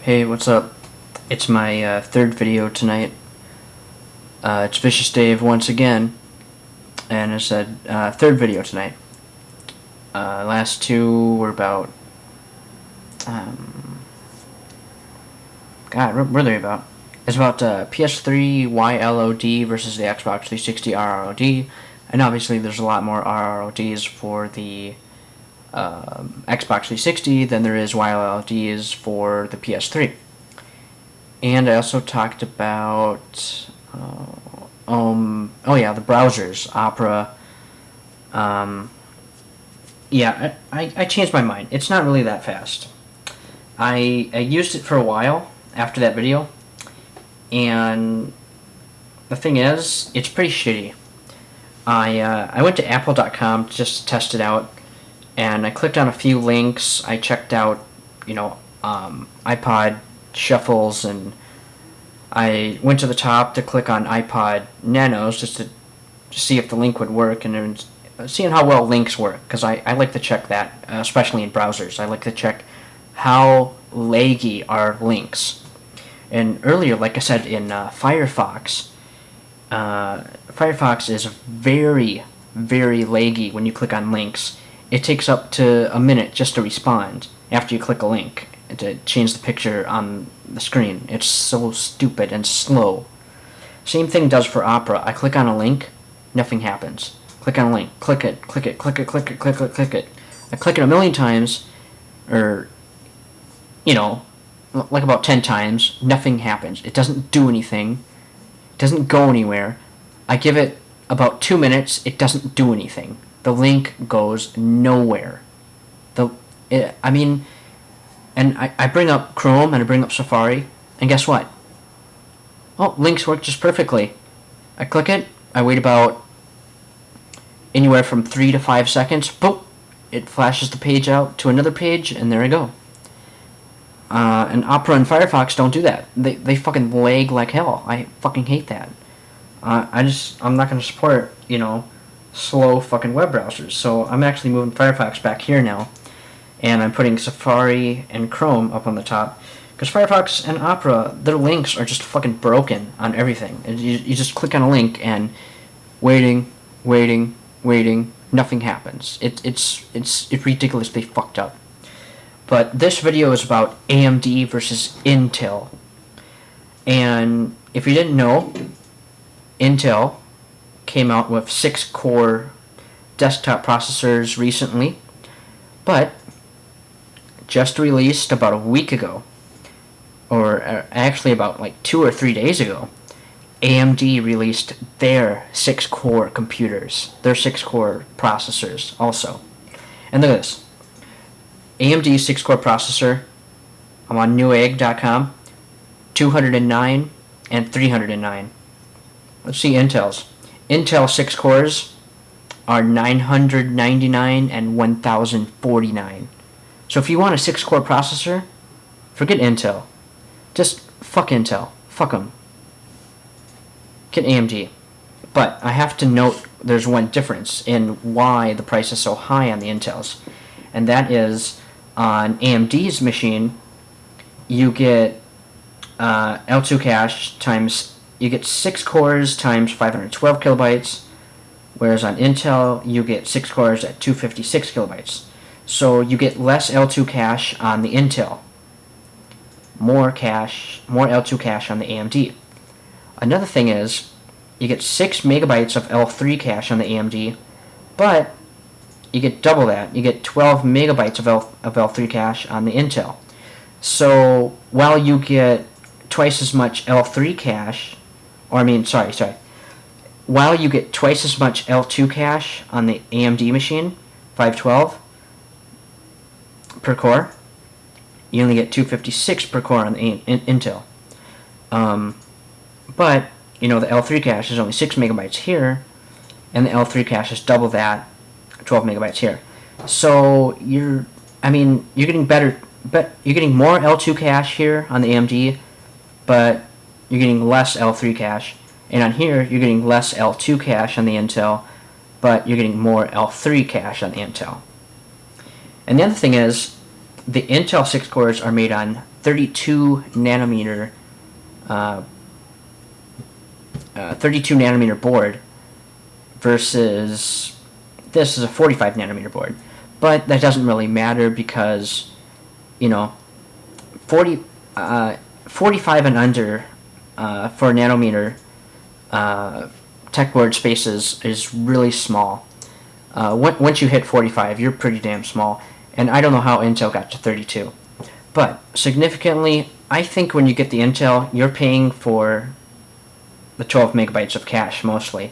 Hey, what's up? It's my third video tonight. It's ViciousDave once again, and I said third video tonight. Last two were about, God, what were they about? It's about PS3 YLOD versus the Xbox 360 RROD, and obviously there's a lot more RRODs for the Xbox 360 than there is YLODs for the PS3. And I also talked about, oh yeah, the browsers, Opera. Yeah, I changed my mind. It's not really that fast. I used it for a while after that video, and the thing is, it's pretty shitty. I went to apple.com just to test it out, and I clicked on a few links. I checked out, iPod shuffles, and I went to the top to click on iPod Nanos just to see if the link would work, and then seeing how well links work, because I like to check that, especially in browsers. I like to check how laggy are links. And earlier, like I said, in Firefox, Firefox is very, very laggy when you click on links. It takes up to a minute just to respond after you click a link to change the picture on the screen. It's so stupid and slow. Same thing does for Opera. I click on a link, nothing happens. Click on a link, click it, click it, click it, click it, click it, click it. I click it a million times, or, like about 10 times, nothing happens. It doesn't do anything. It doesn't go anywhere. I give it about 2 minutes, it doesn't do anything. The link goes nowhere. And I bring up Chrome and I bring up Safari, and guess what? Oh, links work just perfectly. I click it, I wait about anywhere from 3 to 5 seconds, boom, it flashes the page out to another page, and there I go. And Opera and Firefox don't do that. They fucking lag like hell. I fucking hate that. I'm not going to support, slow fucking web browsers. So I'm actually moving Firefox back here now, and I'm putting Safari and Chrome up on the top, because Firefox and Opera, their links are just fucking broken on everything. You just click on a link and waiting, nothing happens. It's ridiculously fucked up. But this video is about AMD versus Intel. And if you didn't know, Intel came out with 6-core desktop processors recently, but just released about a week ago, or actually about like 2 or 3 days ago, AMD released their 6-core computers, their 6-core processors also. And look at this. AMD 6-core processor, I'm on newegg.com, 209 and 309. Let's see Intel's. Intel 6 cores are 999 and 1049. So if you want a 6-core processor, forget Intel. Just fuck Intel. Fuck them. Get AMD. But I have to note there's one difference in why the price is so high on the Intels. And that is, on AMD's machine, you get L2 cache times, you get 6 cores times 512 kilobytes, whereas on Intel, you get 6 cores at 256 kilobytes. So you get less L2 cache on the Intel, more L2 cache on the AMD. Another thing is, you get 6 megabytes of L3 cache on the AMD, but you get double that. You get 12 megabytes of L3 cache on the Intel. So while you get twice as much L3 cache, while you get twice as much L2 cache on the AMD machine, 512 per core, you only get 256 per core on the Intel. But, the L3 cache is only 6 megabytes here, and the L3 cache is double that, 12 megabytes here. So you're getting better, but you're getting more L2 cache here on the AMD, but you're getting less L3 cache. And on here, you're getting less L2 cache on the Intel, but you're getting more L3 cache on the Intel. And the other thing is, the Intel 6 cores are made on 32 nanometer 32 nanometer board versus this is a 45 nanometer board. But that doesn't really matter because, you know, 45 and under for a nanometer tech board spaces is really small. Once you hit 45, you're pretty damn small. And I don't know how Intel got to 32. But significantly, I think when you get the Intel, you're paying for the 12 megabytes of cache mostly.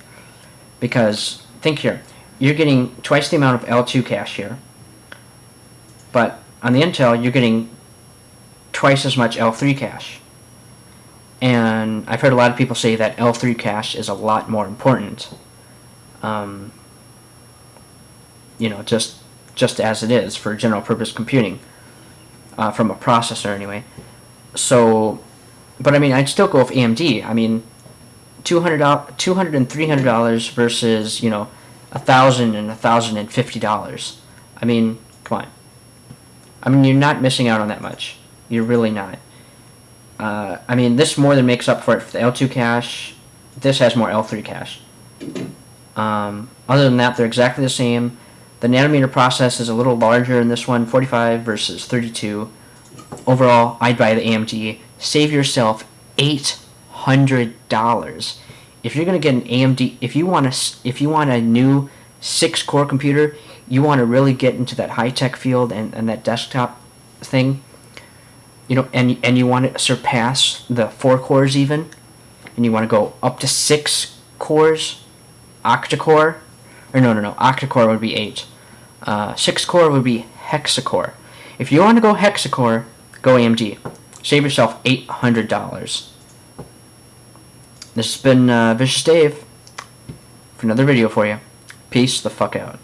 Because, think here, you're getting twice the amount of L2 cache here. But on the Intel, you're getting twice as much L3 cache. And I've heard a lot of people say that L3 cache is a lot more important. You know, just as it is for general purpose computing. From a processor anyway. So, but I mean, I'd still go with AMD. I mean, $200 and $300 versus, you know, $1,000 and $1,050. I mean, come on. I mean, you're not missing out on that much. You're really not. I mean, this more than makes up for it for the L2 cache. This has more L3 cache. Other than that, they're exactly the same. The nanometer process is a little larger in this one, 45 versus 32. Overall, I'd buy the AMD. Save yourself $800. If you're gonna get an AMD, if you want a new 6-core computer, you want to really get into that high-tech field and that desktop thing, you know, and you want to surpass the 4 cores even, and you want to go up to 6 cores, octa-core, or no, octa-core would be 8. 6-core would be hexa-core. If you want to go hexa-core, go AMD. Save yourself $800. This has been ViciousDave for another video for you. Peace the fuck out.